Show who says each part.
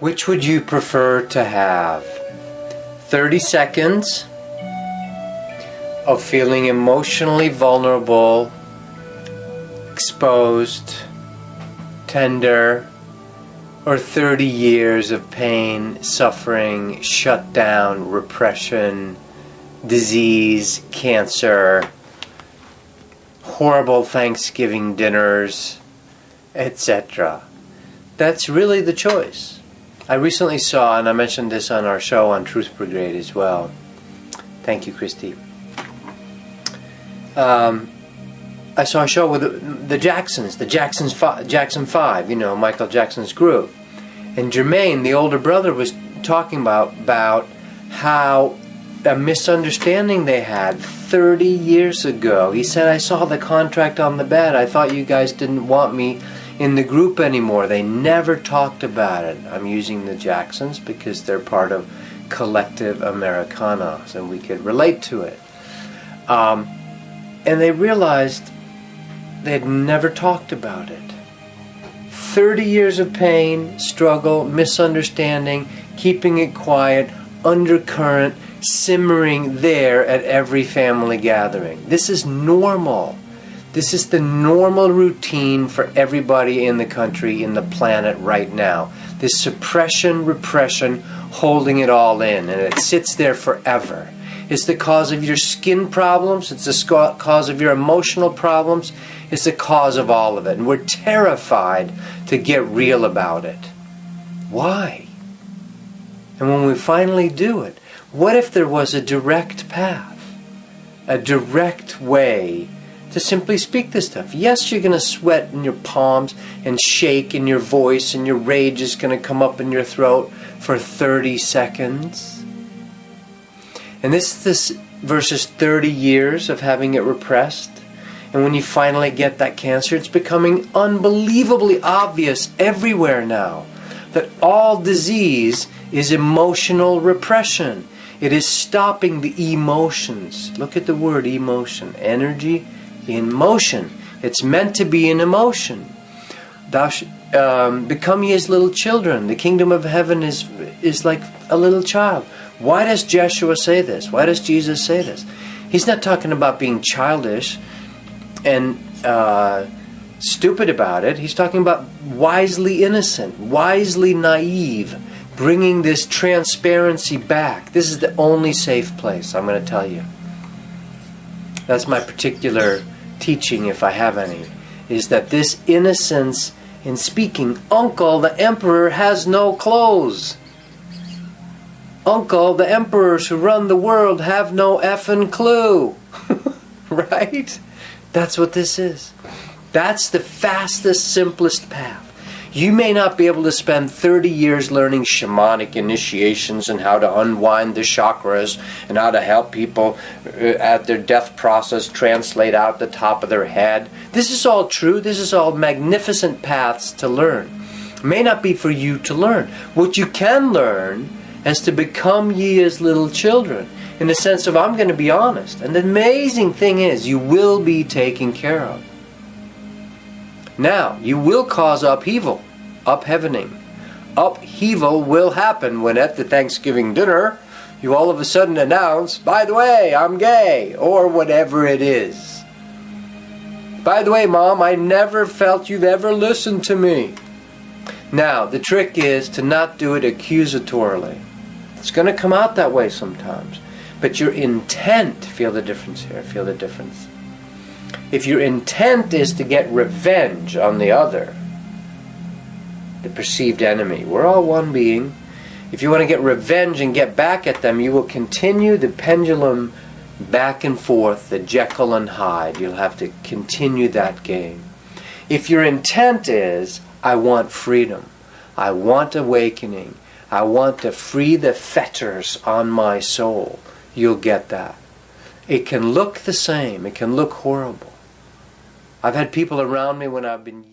Speaker 1: Which would you prefer to have? 30 seconds of feeling emotionally vulnerable, exposed, tender, or 30 years of pain, suffering, shutdown, repression, disease, cancer, horrible Thanksgiving dinners, etc. That's really the choice. I recently saw, and I mentioned this on our show on Truth Brigade as well. Thank you, Christy. I saw a show with the Jacksons, Jackson 5, Michael Jackson's group. And Jermaine, the older brother, was talking about how a misunderstanding they had 30 years ago. He said, I saw the contract on the bed. I thought you guys didn't want me in the group anymore. They never talked about it. I'm using the Jacksons because they're part of collective Americana, and we could relate to it. And they realized they had never talked about it. 30 years of pain, struggle, misunderstanding, keeping it quiet, undercurrent, simmering there at every family gathering. This is normal. This is the normal routine for everybody in the country, in the planet right now. This suppression, repression, holding it all in, and it sits there forever. It's the cause of your skin problems. It's the cause of your emotional problems. It's the cause of all of it. And we're terrified to get real about it. Why? And when we finally do it, what if there was a direct path? A direct way to simply speak this stuff. Yes, you're going to sweat in your palms and shake in your voice, and your rage is going to come up in your throat for 30 seconds. And this versus 30 years of having it repressed. And when you finally get that cancer, it's becoming unbelievably obvious everywhere now that all disease is emotional repression. It is stopping the emotions. Look at the word emotion. Energy in motion. It's meant to be an emotion. Become ye as little children. The kingdom of heaven is like a little child. Why does Joshua say this? Why does Jesus say this? He's not talking about being childish and stupid about it. He's talking about wisely innocent, wisely naive, bringing this transparency back. This is the only safe place, I'm going to tell you. That's my particular teaching, if I have any, is that this innocence in speaking, Uncle, the emperor has no clothes. Uncle, the emperors who run the world have no effing clue. Right? That's what this is. That's the fastest, simplest path. You may not be able to spend 30 years learning shamanic initiations and how to unwind the chakras and how to help people at their death process translate out the top of their head. This is all true. This is all magnificent paths to learn. It may not be for you to learn. What you can learn is to become ye as little children, in the sense of, I'm going to be honest. And the amazing thing is, you will be taken care of. Now, you will cause upheaval, upheavening. Upheaval will happen when at the Thanksgiving dinner, you all of a sudden announce, by the way, I'm gay, or whatever it is. By the way, Mom, I never felt you've ever listened to me. Now, the trick is to not do it accusatorily. It's going to come out that way sometimes. But your intent, feel the difference here, feel the difference. If your intent is to get revenge on the other, the perceived enemy, we're all one being. If you want to get revenge and get back at them, you will continue the pendulum back and forth, the Jekyll and Hyde. You'll have to continue that game. If your intent is, I want freedom, I want awakening, I want to free the fetters on my soul, you'll get that. It can look the same. It can look horrible. I've had people around me when I've been